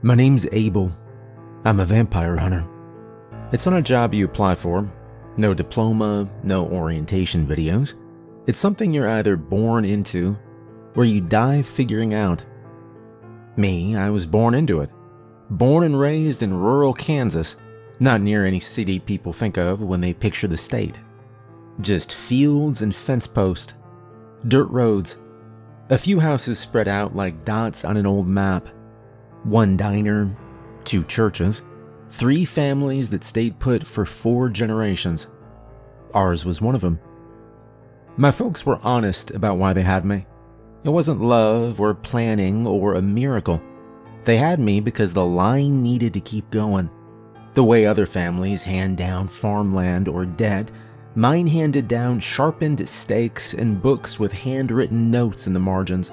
My name's Abel. I'm a vampire hunter. It's not a job you apply for. No diploma, no orientation videos. It's something you're either born into or you die figuring out. Me, I was born into it. Born and raised in rural Kansas, not near any city people think of when they picture the state. Just fields and fence posts, dirt roads, a few houses spread out like dots on an old map. One diner, 2 churches, 3 families that stayed put for 4 generations. Ours was one of them. My folks were honest about why they had me. It wasn't love or planning or a miracle. They had me because the line needed to keep going. The way other families hand down farmland or debt, mine handed down sharpened stakes and books with handwritten notes in the margins.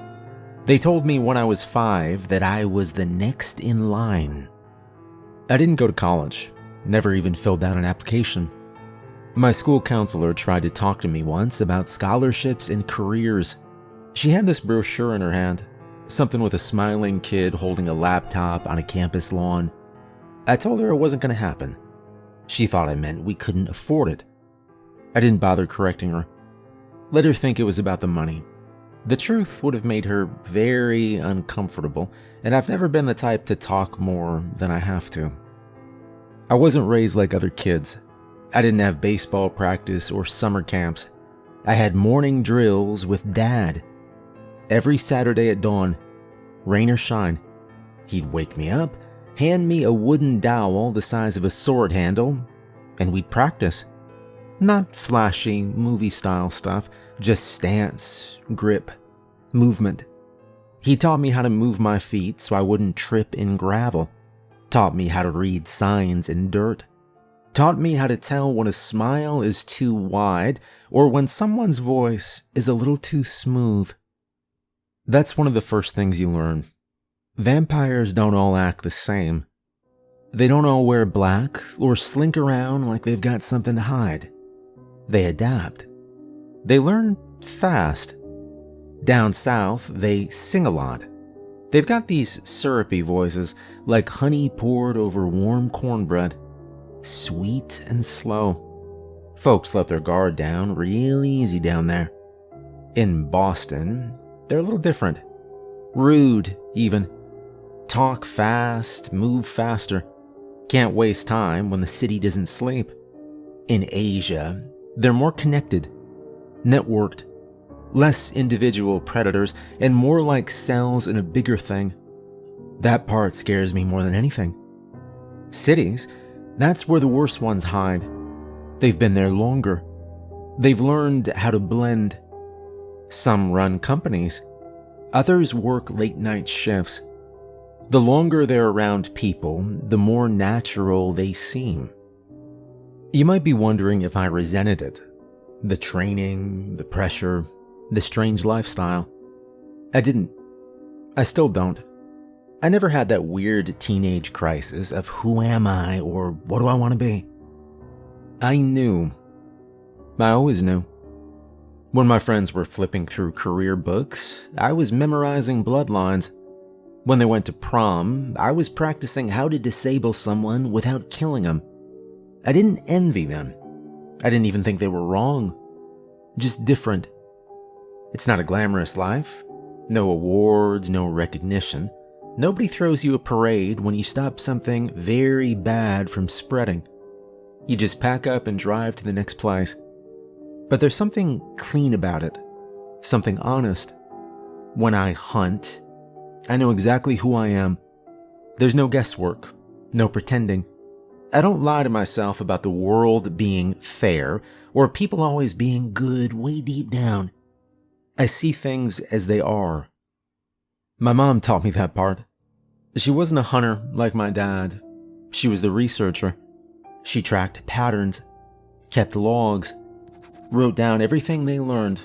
They told me when I was 5 that I was the next in line. I didn't go to college, never even filled out an application. My school counselor tried to talk to me once about scholarships and careers. She had this brochure in her hand, something with a smiling kid holding a laptop on a campus lawn. I told her it wasn't going to happen. She thought I meant we couldn't afford it. I didn't bother correcting her. Let her think it was about the money. The truth would have made her very uncomfortable, and I've never been the type to talk more than I have to. I wasn't raised like other kids. I didn't have baseball practice or summer camps. I had morning drills with Dad. Every Saturday at dawn, rain or shine, he'd wake me up, hand me a wooden dowel the size of a sword handle, and we'd practice. Not flashy, movie-style stuff, just stance, grip, movement. He taught me how to move my feet so I wouldn't trip in gravel. Taught me how to read signs in dirt. Taught me how to tell when a smile is too wide or when someone's voice is a little too smooth. That's one of the first things you learn. Vampires don't all act the same. They don't all wear black or slink around like they've got something to hide. They adapt. They learn fast. Down south, they sing a lot. They've got these syrupy voices, like honey poured over warm cornbread. Sweet and slow. Folks let their guard down real easy down there. In Boston, they're a little different. Rude, even. Talk fast, move faster. Can't waste time when the city doesn't sleep. In Asia, they're more connected, networked, less individual predators, and more like cells in a bigger thing. That part scares me more than anything. Cities, that's where the worst ones hide. They've been there longer. They've learned how to blend. Some run companies. Others work late-night shifts. The longer they're around people, the more natural they seem. You might be wondering if I resented it. The training, the pressure, the strange lifestyle. I didn't. I still don't. I never had that weird teenage crisis of who am I or what do I want to be. I knew. I always knew. When my friends were flipping through career books, I was memorizing bloodlines. When they went to prom, I was practicing how to disable someone without killing them. I didn't envy them. I didn't even think they were wrong. Just different. It's not a glamorous life. No awards, no recognition. Nobody throws you a parade when you stop something very bad from spreading. You just pack up and drive to the next place. But there's something clean about it. Something honest. When I hunt, I know exactly who I am. There's no guesswork, no pretending. I don't lie to myself about the world being fair or people always being good way deep down. I see things as they are. My mom taught me that part. She wasn't a hunter like my dad. She was the researcher. She tracked patterns, kept logs, wrote down everything they learned,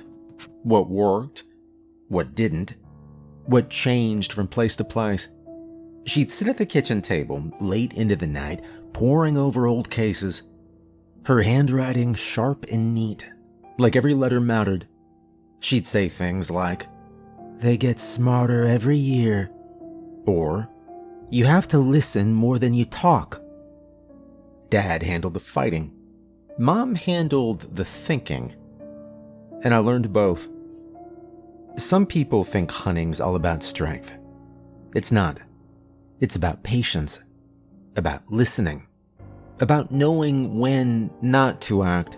what worked, what didn't, what changed from place to place. She'd sit at the kitchen table late into the night, poring over old cases. Her handwriting sharp and neat, like every letter mattered. She'd say things like, "They get smarter every year," or, You have to listen more than you talk. Dad handled the fighting. Mom handled the thinking. And I learned both. Some people think hunting's all about strength. It's not. It's about patience, about listening, about knowing when not to act.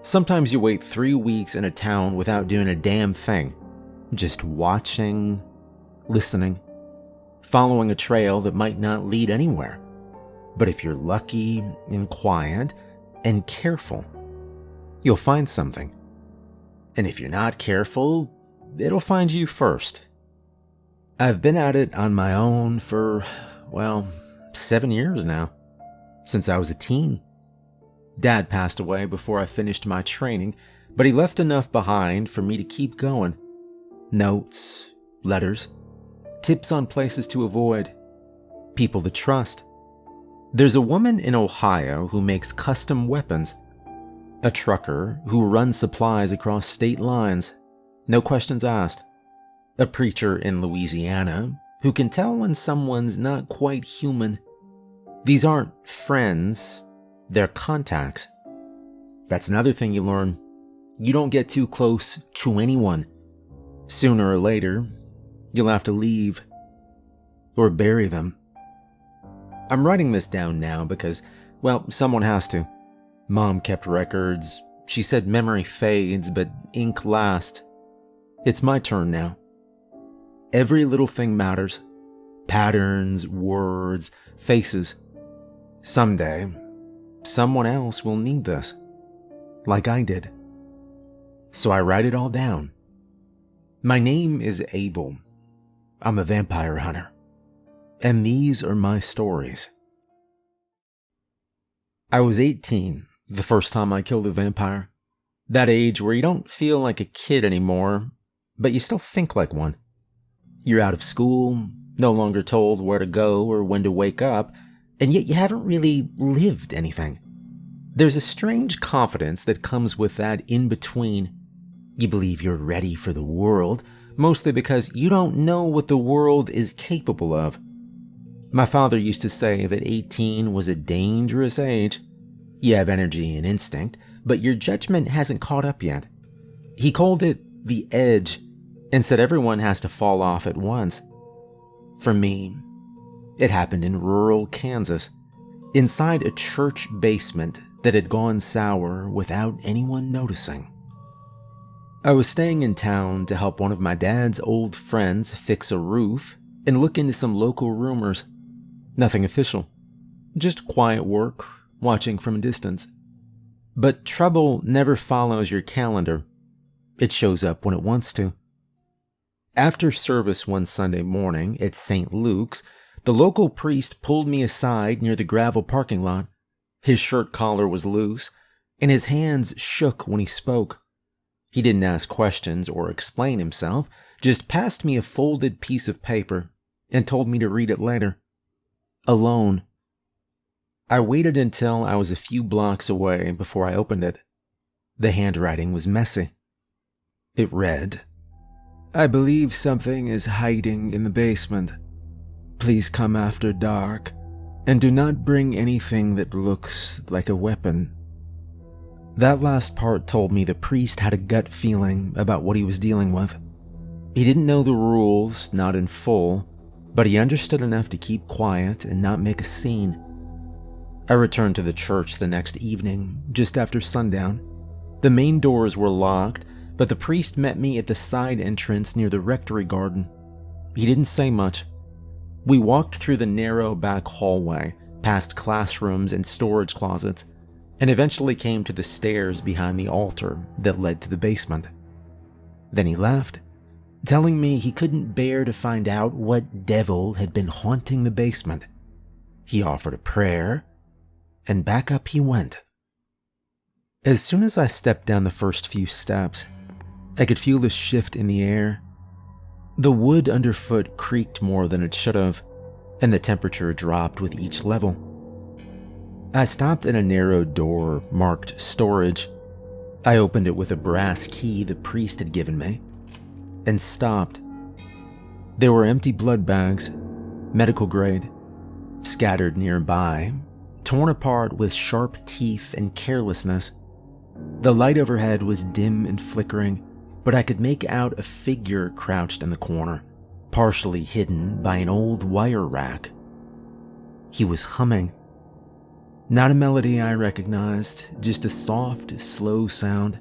Sometimes you wait 3 weeks in a town without doing a damn thing, just watching, listening, following a trail that might not lead anywhere. But if you're lucky and quiet and careful, you'll find something. And if you're not careful, it'll find you first. I've been at it on my own for, 7 years now, since I was a teen. Dad passed away before I finished my training, but he left enough behind for me to keep going. Notes, letters, tips on places to avoid, people to trust. There's a woman in Ohio who makes custom weapons, a trucker who runs supplies across state lines, no questions asked, a preacher in Louisiana who can tell when someone's not quite human. These aren't friends, they're contacts. That's another thing you learn. You don't get too close to anyone. Sooner or later, you'll have to leave or bury them. I'm writing this down now because, someone has to. Mom kept records. She said memory fades, but ink lasts. It's my turn now. Every little thing matters. Patterns, words, faces. Someday, someone else will need this, like I did. So I write it all down. My name is Abel. I'm a vampire hunter. And these are my stories. I was 18 the first time I killed a vampire. That age where you don't feel like a kid anymore, but you still think like one. You're out of school, no longer told where to go or when to wake up, and yet you haven't really lived anything. There's a strange confidence that comes with that in-between. You believe you're ready for the world, mostly because you don't know what the world is capable of. My father used to say that 18 was a dangerous age. You have energy and instinct, but your judgment hasn't caught up yet. He called it the edge and said everyone has to fall off at once. For me, it happened in rural Kansas, inside a church basement that had gone sour without anyone noticing. I was staying in town to help one of my dad's old friends fix a roof and look into some local rumors. Nothing official, just quiet work, watching from a distance. But trouble never follows your calendar. It shows up when it wants to. After service one Sunday morning at St. Luke's, the local priest pulled me aside near the gravel parking lot. His shirt collar was loose, and his hands shook when he spoke. He didn't ask questions or explain himself, just passed me a folded piece of paper and told me to read it later. Alone. I waited until I was a few blocks away before I opened it. The handwriting was messy. It read, "I believe something is hiding in the basement. Please come after dark, and do not bring anything that looks like a weapon." That last part told me the priest had a gut feeling about what he was dealing with. He didn't know the rules, not in full, but he understood enough to keep quiet and not make a scene. I returned to the church the next evening, just after sundown. The main doors were locked, but the priest met me at the side entrance near the rectory garden. He didn't say much. We walked through the narrow back hallway, past classrooms and storage closets, and eventually came to the stairs behind the altar that led to the basement. Then he left, telling me he couldn't bear to find out what devil had been haunting the basement. He offered a prayer, and back up he went. As soon as I stepped down the first few steps, I could feel the shift in the air. The wood underfoot creaked more than it should have, and the temperature dropped with each level. I stopped at a narrow door marked storage. I opened it with a brass key the priest had given me, and stopped. There were empty blood bags, medical grade, scattered nearby, torn apart with sharp teeth and carelessness. The light overhead was dim and flickering, but I could make out a figure crouched in the corner, partially hidden by an old wire rack. He was humming. Not a melody I recognized, just a soft, slow sound,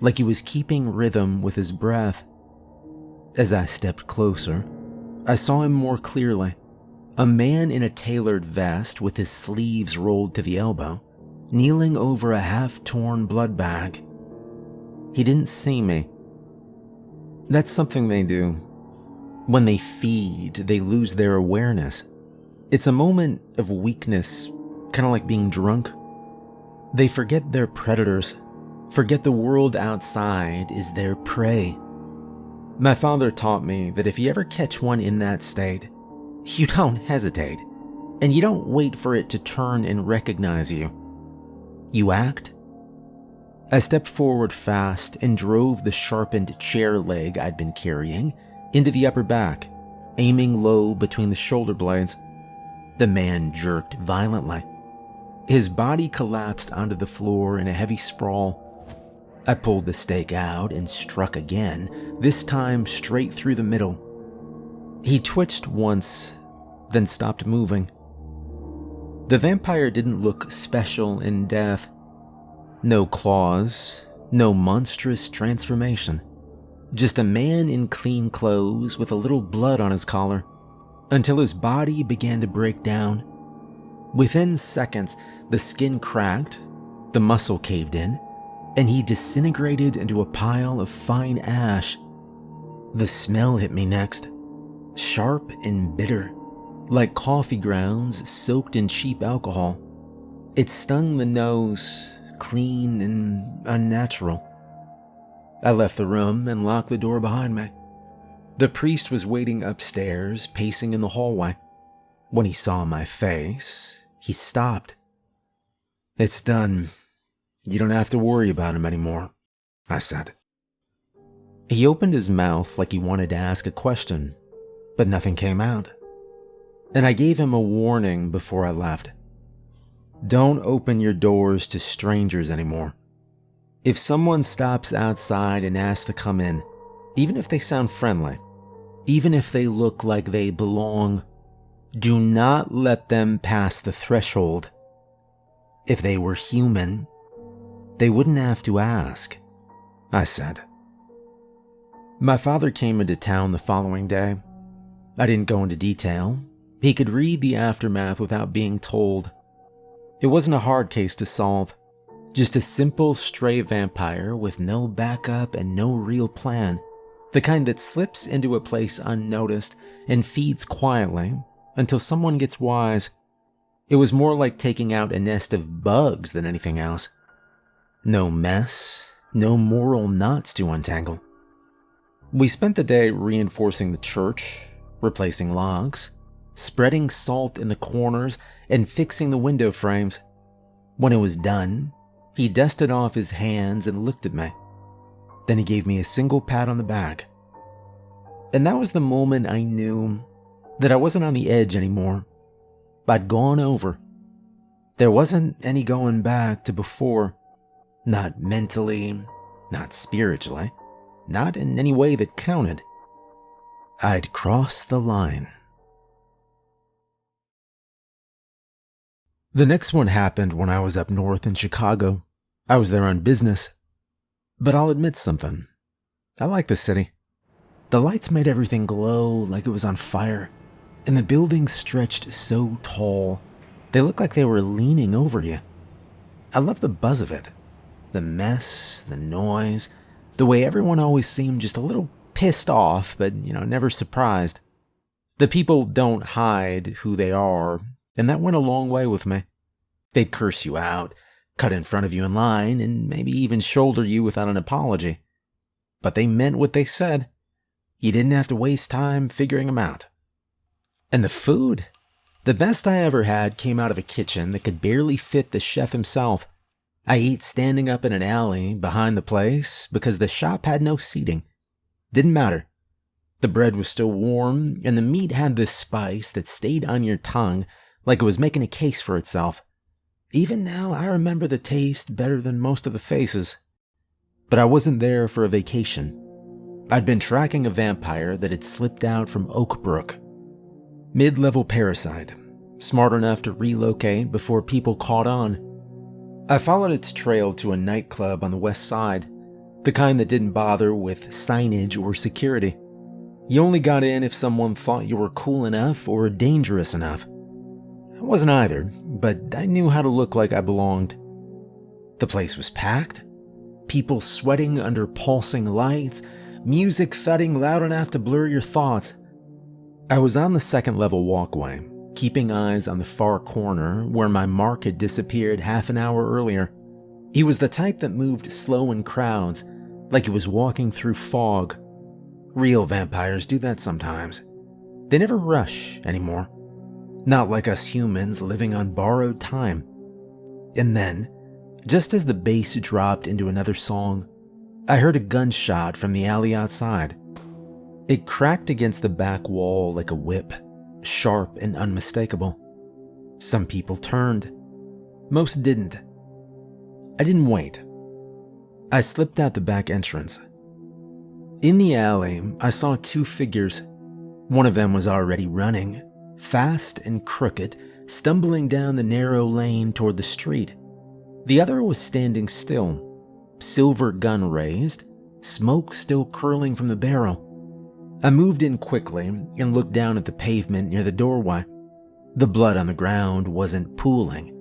like he was keeping rhythm with his breath. As I stepped closer, I saw him more clearly. A man in a tailored vest with his sleeves rolled to the elbow, kneeling over a half-torn blood bag. He didn't see me. That's something they do. When they feed, they lose their awareness. It's a moment of weakness, kind of like being drunk. They forget their predators, forget the world outside is their prey. My father taught me that if you ever catch one in that state, you don't hesitate, and you don't wait for it to turn and recognize you. You act. I stepped forward fast and drove the sharpened chair leg I'd been carrying into the upper back, aiming low between the shoulder blades. The man jerked violently. His body collapsed onto the floor in a heavy sprawl. I pulled the stake out and struck again, this time straight through the middle. He twitched once, then stopped moving. The vampire didn't look special in death. No claws, no monstrous transformation. Just a man in clean clothes with a little blood on his collar, until his body began to break down. Within seconds, the skin cracked, the muscle caved in, and he disintegrated into a pile of fine ash. The smell hit me next, sharp and bitter, like coffee grounds soaked in cheap alcohol. It stung the nose, clean and unnatural. I left the room and locked the door behind me. The priest was waiting upstairs, pacing in the hallway. When he saw my face, he stopped. "It's done. You don't have to worry about him anymore," I said. He opened his mouth like he wanted to ask a question, but nothing came out. And I gave him a warning before I left. Don't open your doors to strangers anymore. If someone stops outside and asks to come in, even if they sound friendly, even if they look like they belong, do not let them pass the threshold. If they were human, they wouldn't have to ask, I said. My father came into town the following day. I didn't go into detail. He could read the aftermath without being told. It wasn't a hard case to solve. Just a simple stray vampire with no backup and no real plan. The kind that slips into a place unnoticed and feeds quietly until someone gets wise. It was more like taking out a nest of bugs than anything else. No mess, no moral knots to untangle. We spent the day reinforcing the church, replacing logs, spreading salt in the corners, and fixing the window frames. When it was done, he dusted off his hands and looked at me. Then he gave me a single pat on the back. And that was the moment I knew that I wasn't on the edge anymore. I'd gone over. There wasn't any going back to before. Not mentally, not spiritually, not in any way that counted. I'd crossed the line. The next one happened when I was up north in Chicago. I was there on business. But I'll admit something. I like the city. The lights made everything glow like it was on fire, and the buildings stretched so tall, they looked like they were leaning over you. I love the buzz of it. The mess, the noise, the way everyone always seemed just a little pissed off, but, never surprised. The people don't hide who they are, and that went a long way with me. They'd curse you out, cut in front of you in line, and maybe even shoulder you without an apology. But they meant what they said. You didn't have to waste time figuring them out. And the food? The best I ever had came out of a kitchen that could barely fit the chef himself. I ate standing up in an alley behind the place because the shop had no seating. Didn't matter. The bread was still warm, and the meat had this spice that stayed on your tongue like it was making a case for itself. Even now, I remember the taste better than most of the faces. But I wasn't there for a vacation. I'd been tracking a vampire that had slipped out from Oakbrook. Mid-level parasite, smart enough to relocate before people caught on. I followed its trail to a nightclub on the west side, the kind that didn't bother with signage or security. You only got in if someone thought you were cool enough or dangerous enough. I wasn't either, but I knew how to look like I belonged. The place was packed, people sweating under pulsing lights, music thudding loud enough to blur your thoughts. I was on the second-level walkway, keeping eyes on the far corner where my mark had disappeared half an hour earlier. He was the type that moved slow in crowds, like he was walking through fog. Real vampires do that sometimes. They never rush anymore. Not like us humans living on borrowed time. And then, just as the bass dropped into another song, I heard a gunshot from the alley outside. It cracked against the back wall like a whip, sharp and unmistakable. Some people turned. Most didn't. I didn't wait. I slipped out the back entrance. In the alley, I saw two figures. One of them was already running, fast and crooked, stumbling down the narrow lane toward the street. The other was standing still, silver gun raised, smoke still curling from the barrel. I moved in quickly and looked down at the pavement near the doorway. The blood on the ground wasn't pooling.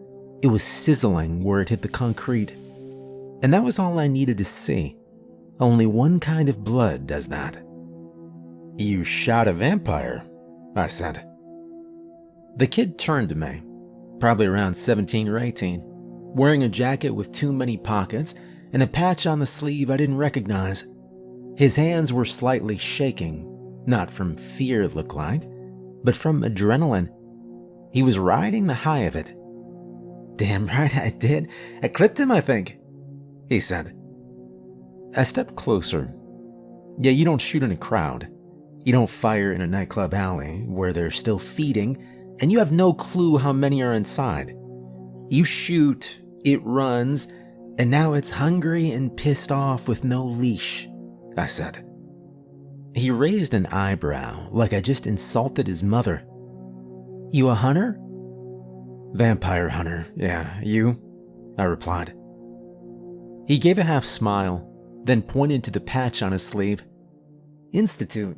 It was sizzling where it hit the concrete. And that was all I needed to see. Only one kind of blood does that. "You shot a vampire," I said. The kid turned to me, probably around 17 or 18, wearing a jacket with too many pockets and a patch on the sleeve I didn't recognize. His hands were slightly shaking, not from fear it looked like, but from adrenaline. He was riding the high of it. "Damn right I did. I clipped him, I think," he said. I stepped closer. Yeah, you don't shoot in a crowd. You don't fire in a nightclub alley where they're still feeding and you have no clue how many are inside. You shoot, it runs, and now it's hungry and pissed off with no leash, I said. He raised an eyebrow like I just insulted his mother. "You a hunter?" "Vampire hunter, yeah. You?" I replied. He gave a half smile, then pointed to the patch on his sleeve. "Institute.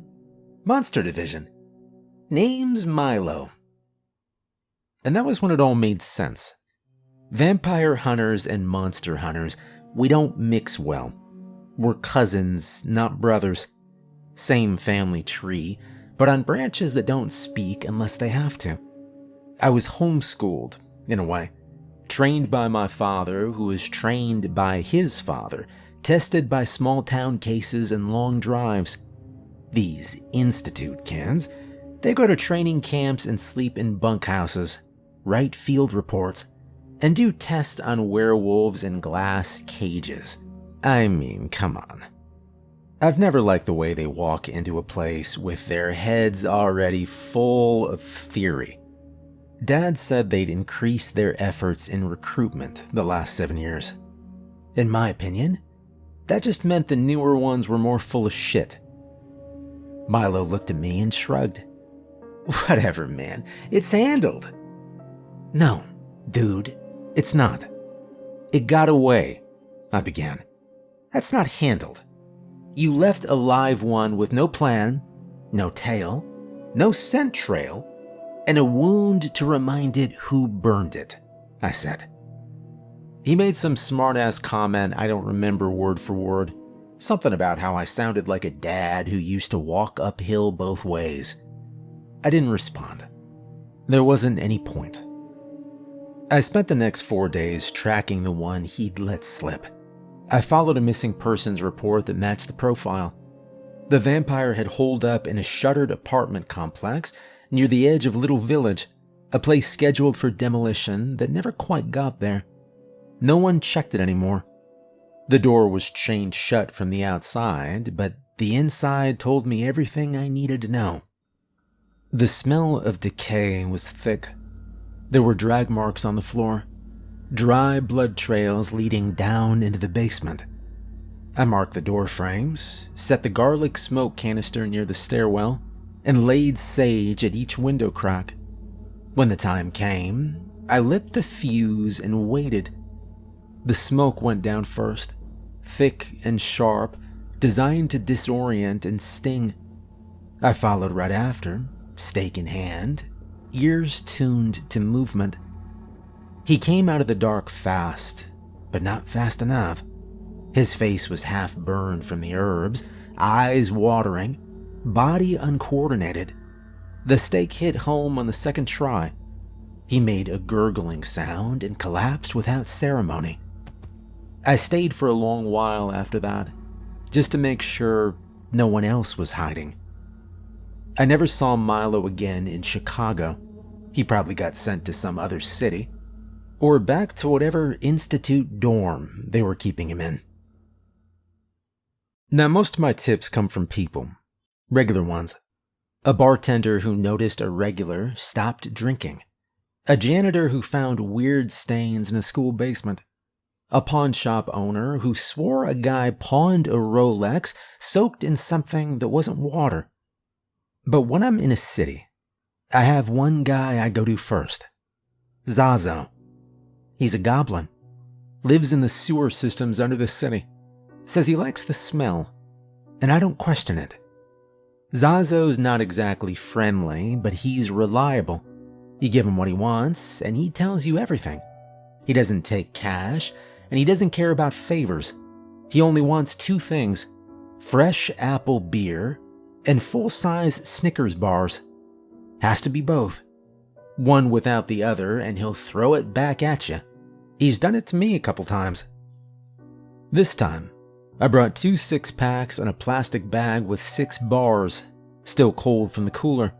Monster Division. Name's Milo." And that was when it all made sense. Vampire hunters and monster hunters, we don't mix well. We're cousins, not brothers. Same family tree, but on branches that don't speak unless they have to. I was homeschooled, in a way. Trained by my father, who was trained by his father, tested by small-town cases and long drives. These institute kids, they go to training camps and sleep in bunkhouses, write field reports, and do tests on werewolves in glass cages. I mean, come on. I've never liked the way they walk into a place with their heads already full of theory. Dad said they'd increased their efforts in recruitment the last 7 years. In my opinion, that just meant the newer ones were more full of shit. Milo looked at me and shrugged. "Whatever, man. It's handled." "No, dude, it's not. It got away," I began. "That's not handled. You left a live one with no plan, no tail, no scent trail, and a wound to remind it who burned it," I said. He made some smart-ass comment I don't remember word for word. Something about how I sounded like a dad who used to walk uphill both ways. I didn't respond. There wasn't any point. I spent the next 4 days tracking the one he'd let slip. I followed a missing persons report that matched the profile. The vampire had holed up in a shuttered apartment complex near the edge of Little Village, a place scheduled for demolition that never quite got there. No one checked it anymore. The door was chained shut from the outside, but The inside told me everything I needed to know. The smell of decay was thick. There were drag marks on the floor, dry blood trails leading down into the basement. I marked the door frames, set the garlic smoke canister near the stairwell, and laid sage at each window crack. When the time came, I lit the fuse and waited. The smoke went down first, thick and sharp, designed to disorient and sting. I followed right after, stake in hand, ears tuned to movement. He came out of the dark fast, but not fast enough. His face was half burned from the herbs, eyes watering, body uncoordinated. The stake hit home on the second try. He made a gurgling sound and collapsed without ceremony. I stayed for a long while after that, just to make sure no one else was hiding. I never saw Milo again in Chicago. He probably got sent to some other city, or back to whatever institute dorm they were keeping him in. Now, most of my tips come from people, regular ones. A bartender who noticed a regular stopped drinking. A janitor who found weird stains in a school basement. A pawn shop owner who swore a guy pawned a Rolex soaked in something that wasn't water. But when I'm in a city, I have one guy I go to first. Zazo. He's a goblin. Lives in the sewer systems under the city. Says he likes the smell, and I don't question it. Zazo's not exactly friendly, but he's reliable. You give him what he wants, and he tells you everything. He doesn't take cash, and he doesn't care about favors. He only wants two things: fresh apple beer and full-size Snickers bars. Has to be both. One without the other, and he'll throw it back at you. He's done it to me a couple times. This time, I brought 2 6-packs and a plastic bag with 6 bars, still cold from the cooler.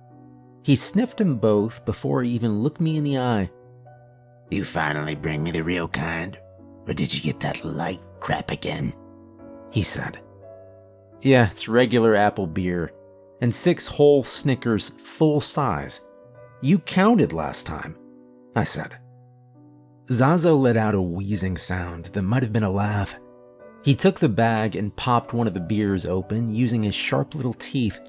He sniffed them both before he even looked me in the eye. You finally bring me the real kind, or did you get that light crap again? He said. Yeah, it's regular apple beer, and 6 whole Snickers full size. You counted last time, I said. Zazo let out a wheezing sound that might have been a laugh. He took the bag and popped one of the beers open using his sharp little teeth.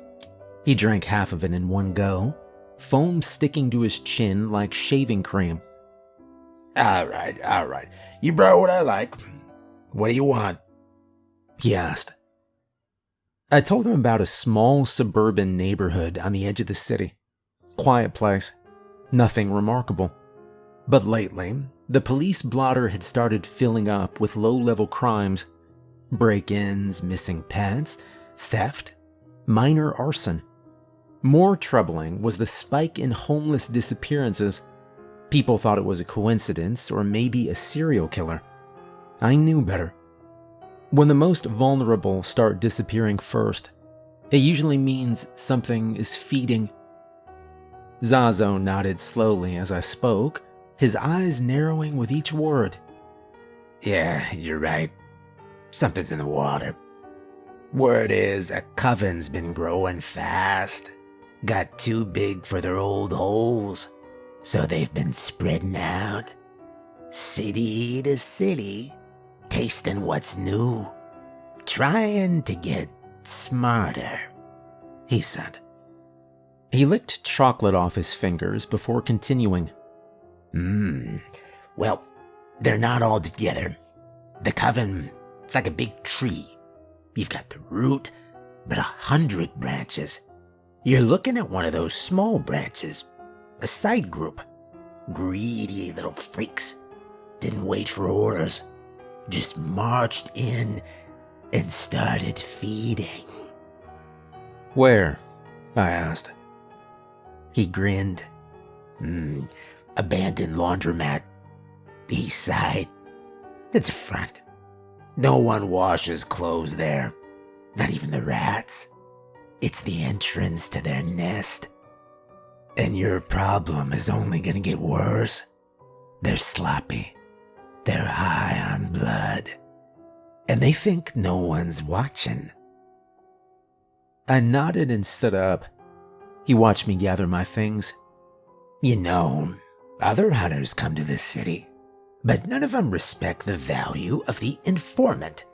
He drank half of it in one go, foam sticking to his chin like shaving cream. All right. You brought what I like. What do you want? He asked. I told him about a small suburban neighborhood on the edge of the city. Quiet place. Nothing remarkable. But lately, the police blotter had started filling up with low-level crimes. Break-ins, missing pets, theft, minor arson. More troubling was the spike in homeless disappearances. People thought it was a coincidence or maybe a serial killer. I knew better. When the most vulnerable start disappearing first, it usually means something is feeding. Zazo nodded slowly as I spoke, his eyes narrowing with each word. Yeah, you're right. Something's in the water. Word is a coven's been growing fast. Got too big for their old holes, so they've been spreading out. City to city, tasting what's new. Trying to get smarter, he said. He licked chocolate off his fingers before continuing. Well, they're not all together. The coven, it's like a big tree. You've got the root, but 100 branches. You're looking at one of those small branches, a side group. Greedy little freaks. Didn't wait for orders. Just marched in and started feeding. Where? I asked. He grinned. Abandoned laundromat. East side. It's a front. No one washes clothes there. Not even the rats. It's the entrance to their nest. And your problem is only gonna get worse. They're sloppy. They're high on blood. And they think no one's watching. I nodded and stood up. He watched me gather my things. You know, other hunters come to this city, but none of them respect the value of the informant.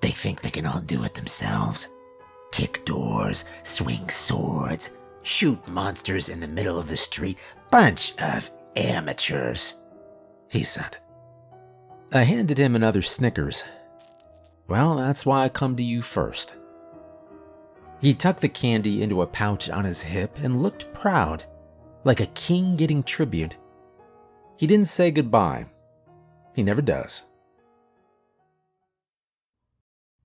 They think they can all do it themselves. Kick doors, swing swords, shoot monsters in the middle of the street. Bunch of amateurs, he said. I handed him another Snickers. Well, that's why I come to you first. He tucked the candy into a pouch on his hip and looked proud, like a king getting tribute. He didn't say goodbye. He never does.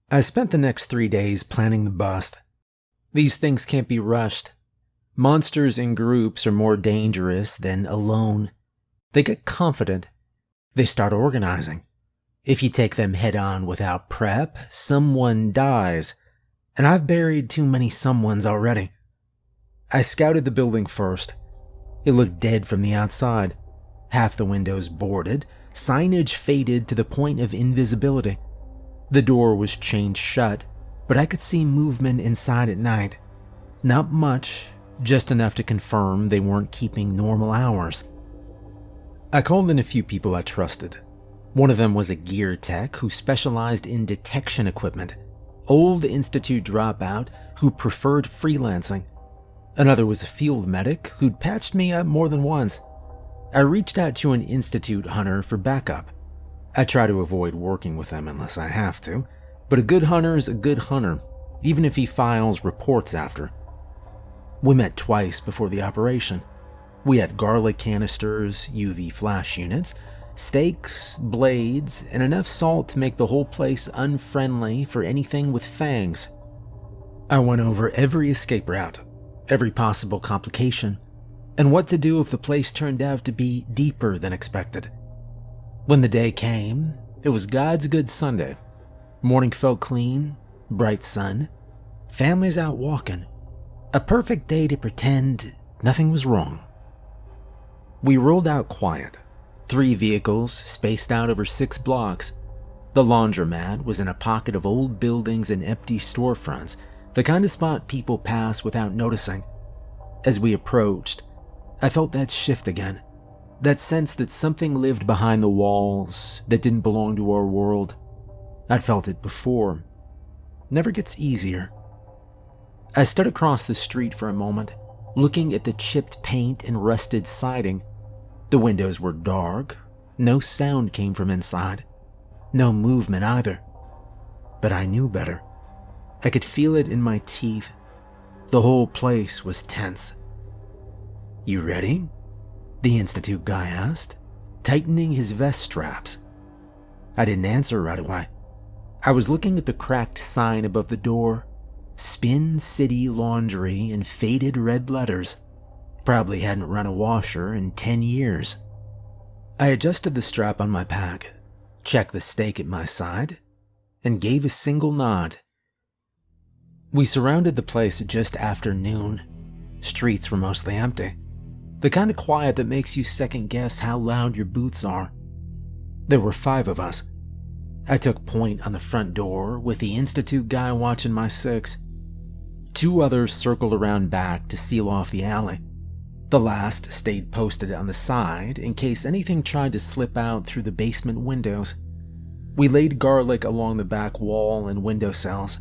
I spent the next 3 days planning the bust. These things can't be rushed. Monsters in groups are more dangerous than alone. They get confident. They start organizing. If you take them head on without prep, someone dies. And I've buried too many someones already. I scouted the building first. It looked dead from the outside. Half the windows boarded, signage faded to the point of invisibility. The door was chained shut, but I could see movement inside at night. Not much, just enough to confirm they weren't keeping normal hours. I called in a few people I trusted. One of them was a gear tech who specialized in detection equipment, old Institute dropout who preferred freelancing. Another was a field medic who'd patched me up more than once. I reached out to an Institute hunter for backup. I try to avoid working with them unless I have to, but a good hunter is a good hunter, even if he files reports after. We met twice before the operation. We had garlic canisters, UV flash units, stakes, blades, and enough salt to make the whole place unfriendly for anything with fangs. I went over every escape route, every possible complication, and what to do if the place turned out to be deeper than expected. When the day came, it was God's good Sunday. Morning felt clean, bright sun, families out walking. A perfect day to pretend nothing was wrong. We rolled out quiet. 3 vehicles spaced out over 6 blocks. The laundromat was in a pocket of old buildings and empty storefronts, the kind of spot people pass without noticing. As we approached, I felt that shift again. That sense that something lived behind the walls that didn't belong to our world. I'd felt it before. Never gets easier. I stood across the street for a moment, looking at the chipped paint and rusted siding. The windows were dark. No sound came from inside. No movement either. But I knew better. I could feel it in my teeth. The whole place was tense. "You ready?" the Institute guy asked, tightening his vest straps. I didn't answer right away. I was looking at the cracked sign above the door. Spin City Laundry in faded red letters. Probably hadn't run a washer in 10 years. I adjusted the strap on my pack, checked the stake at my side, and gave a single nod. We surrounded the place just after noon. Streets were mostly empty. The kind of quiet that makes you second guess how loud your boots are. There were 5 of us. I took point on the front door with the Institute guy watching my 6. 2 others circled around back to seal off the alley. The last stayed posted on the side in case anything tried to slip out through the basement windows. We laid garlic along the back wall and window sills.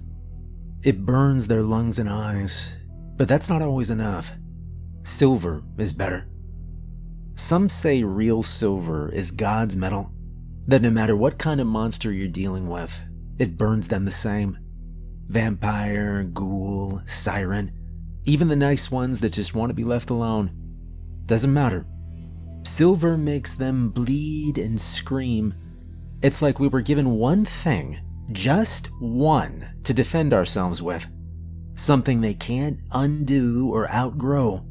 It burns their lungs and eyes, but that's not always enough. Silver is better. Some say real silver is God's metal, that no matter what kind of monster you're dealing with, it burns them the same. Vampire, ghoul, siren, even the nice ones that just want to be left alone. Doesn't matter. Silver makes them bleed and scream. It's like we were given one thing, just one, to defend ourselves with. Something they can't undo or outgrow.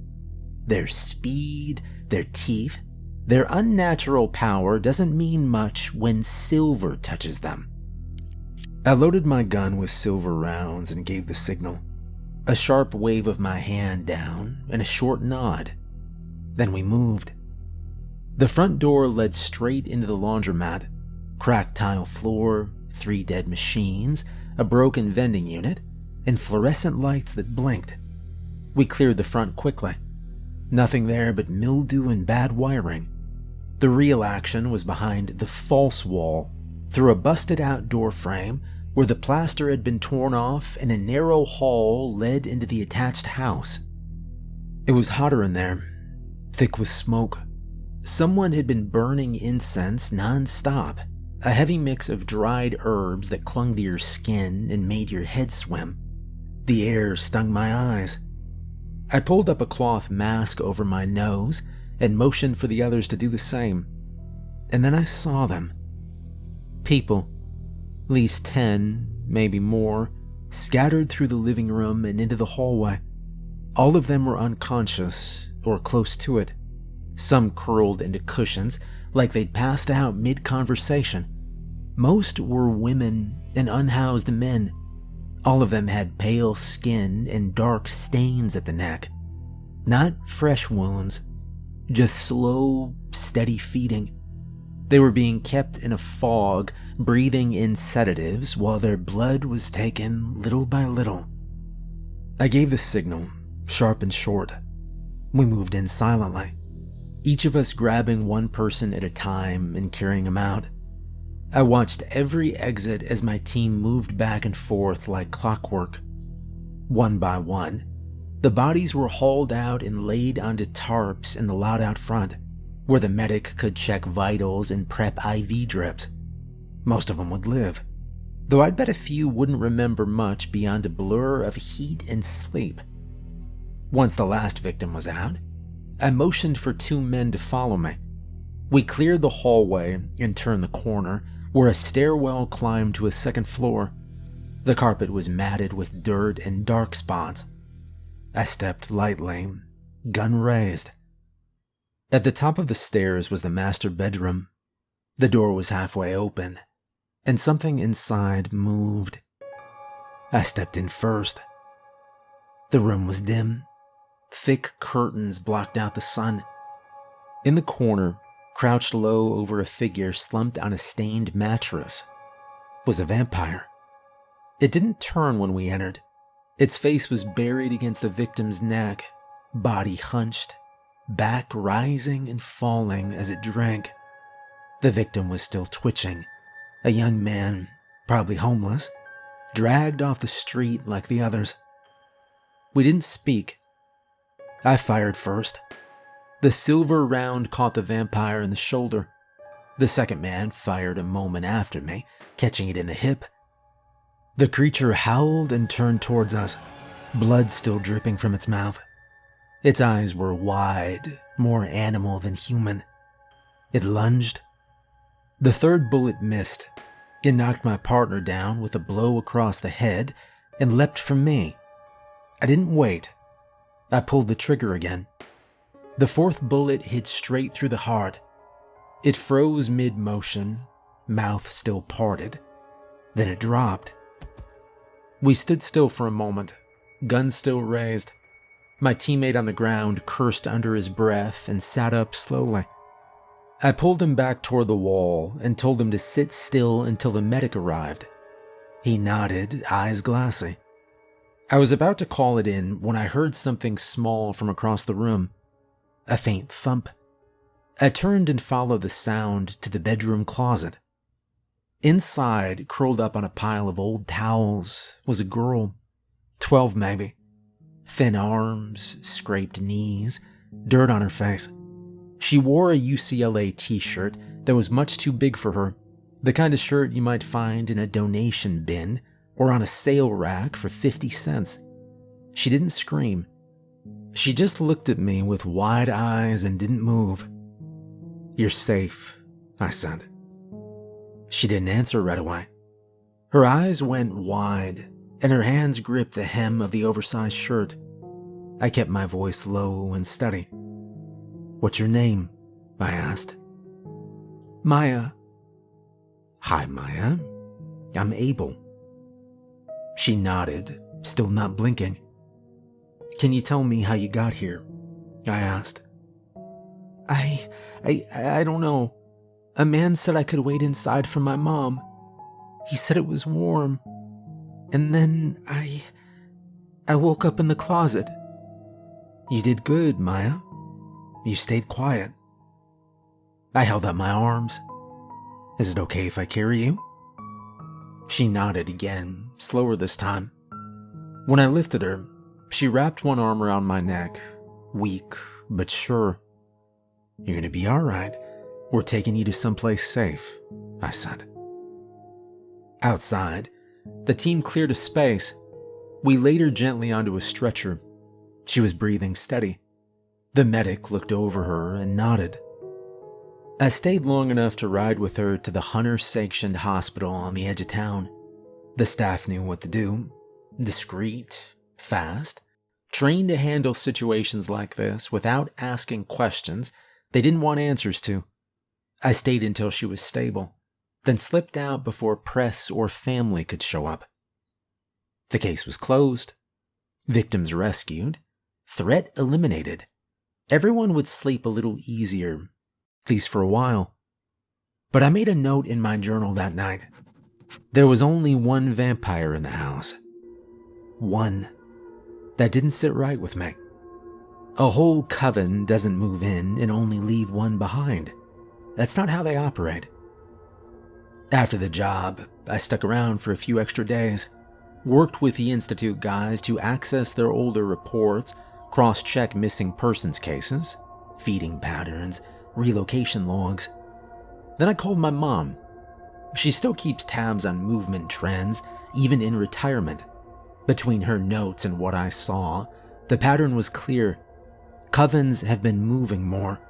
Their speed, their teeth, their unnatural power doesn't mean much when silver touches them. I loaded my gun with silver rounds and gave the signal. A sharp wave of my hand down and a short nod. Then we moved. The front door led straight into the laundromat. Cracked tile floor, 3 dead machines, a broken vending unit, and fluorescent lights that blinked. We cleared the front quickly. Nothing there but mildew and bad wiring. The real action was behind the false wall, through a busted outdoor frame where the plaster had been torn off and a narrow hall led into the attached house. It was hotter in there, thick with smoke. Someone had been burning incense non-stop, a heavy mix of dried herbs that clung to your skin and made your head swim. The air stung my eyes. I pulled up a cloth mask over my nose and motioned for the others to do the same. And then I saw them. People, at least 10, maybe more, scattered through the living room and into the hallway. All of them were unconscious, or close to it. Some curled into cushions, like they'd passed out mid-conversation. Most were women and unhoused men. All of them had pale skin and dark stains at the neck. Not fresh wounds, just slow, steady feeding. They were being kept in a fog, breathing in sedatives while their blood was taken little by little. I gave the signal, sharp and short. We moved in silently, each of us grabbing one person at a time and carrying them out. I watched every exit as my team moved back and forth like clockwork. One by one, the bodies were hauled out and laid onto tarps in the lot out front, where the medic could check vitals and prep IV drips. Most of them would live, though I'd bet a few wouldn't remember much beyond a blur of heat and sleep. Once the last victim was out, I motioned for 2 men to follow me. We cleared the hallway and turned the corner, where a stairwell climbed to a second floor. The carpet was matted with dirt and dark spots. I stepped lightly, gun raised. At the top of the stairs was the master bedroom. The door was halfway open, and something inside moved. I stepped in first. The room was dim. Thick curtains blocked out the sun. In the corner, crouched low over a figure slumped on a stained mattress, was a vampire. It didn't turn when we entered. Its face was buried against the victim's neck, body hunched, back rising and falling as it drank. The victim was still twitching, a young man, probably homeless, dragged off the street like the others. We didn't speak. I fired first. The silver round caught the vampire in the shoulder. The second man fired a moment after me, catching it in the hip. The creature howled and turned towards us, blood still dripping from its mouth. Its eyes were wide, more animal than human. It lunged. The third bullet missed. It knocked my partner down with a blow across the head and leapt for me. I didn't wait. I pulled the trigger again. The fourth bullet hit straight through the heart. It froze mid-motion, mouth still parted. Then it dropped. We stood still for a moment, gun still raised. My teammate on the ground cursed under his breath and sat up slowly. I pulled him back toward the wall and told him to sit still until the medic arrived. He nodded, eyes glassy. I was about to call it in when I heard something small from across the room. A faint thump. I turned and followed the sound to the bedroom closet. Inside, curled up on a pile of old towels, was a girl, 12 maybe. Thin arms, scraped knees, dirt on her face. She wore a UCLA t-shirt that was much too big for her, the kind of shirt you might find in a donation bin or on a sale rack for 50 cents. She didn't scream. She just looked at me with wide eyes and didn't move. "You're safe," I said. She didn't answer right away. Her eyes went wide, and her hands gripped the hem of the oversized shirt. I kept my voice low and steady. "What's your name?" I asked. "Maya." "Hi, Maya. I'm Abel." She nodded, still not blinking. "Can you tell me how you got here?" I asked. I don't know. A man said I could wait inside for my mom. He said it was warm. And then I woke up in the closet. You did good, Maya. You stayed quiet. I held up my arms. Is it okay if I carry you? She nodded again, slower this time. When I lifted her, she wrapped one arm around my neck, weak but sure. You're gonna be alright. We're taking you to someplace safe, I said. Outside, the team cleared a space. We laid her gently onto a stretcher. She was breathing steady. The medic looked over her and nodded. I stayed long enough to ride with her to the hunter-sanctioned hospital on the edge of town. The staff knew what to do. Discreet, fast, trained to handle situations like this without asking questions they didn't want answers to. I stayed until she was stable, then slipped out before press or family could show up. The case was closed. Victims rescued. Threat eliminated. Everyone would sleep a little easier, at least for a while. But I made a note in my journal that night. There was only one vampire in the house. One. That didn't sit right with me. A whole coven doesn't move in and only leave one behind. That's not how they operate. After the job, I stuck around for a few extra days, worked with the Institute guys to access their older reports, cross-check missing persons cases, feeding patterns, relocation logs. Then I called my mom. She still keeps tabs on movement trends, even in retirement. Between her notes and what I saw, the pattern was clear. Covens have been moving more.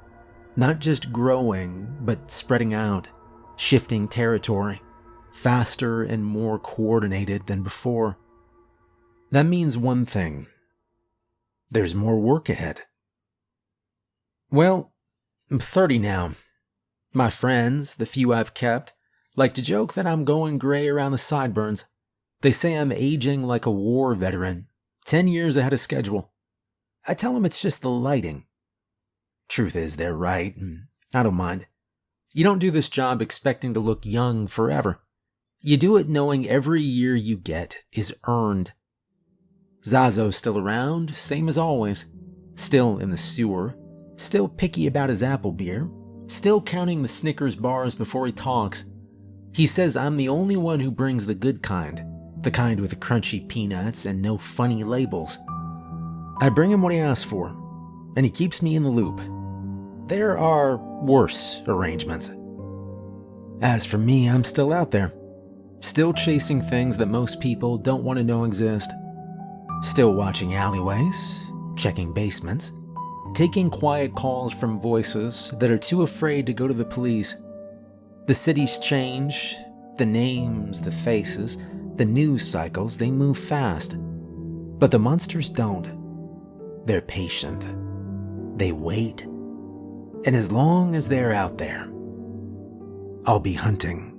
Not just growing, but spreading out, shifting territory, faster and more coordinated than before. That means one thing. There's more work ahead. Well, I'm 30 now. My friends, the few I've kept, like to joke that I'm going gray around the sideburns. They say I'm aging like a war veteran, 10 years ahead of schedule. I tell them it's just the lighting. Truth is, they're right, and I don't mind. You don't do this job expecting to look young forever. You do it knowing every year you get is earned. Zazo's still around, same as always. Still in the sewer, still picky about his apple beer, still counting the Snickers bars before he talks. He says I'm the only one who brings the good kind, the kind with the crunchy peanuts and no funny labels. I bring him what he asks for, and he keeps me in the loop. There are worse arrangements. As for me, I'm still out there, still chasing things that most people don't want to know exist, still watching alleyways, checking basements, taking quiet calls from voices that are too afraid to go to the police. The cities change, the names, the faces, the news cycles, they move fast. But the monsters don't. They're patient. They wait. And as long as they're out there, I'll be hunting.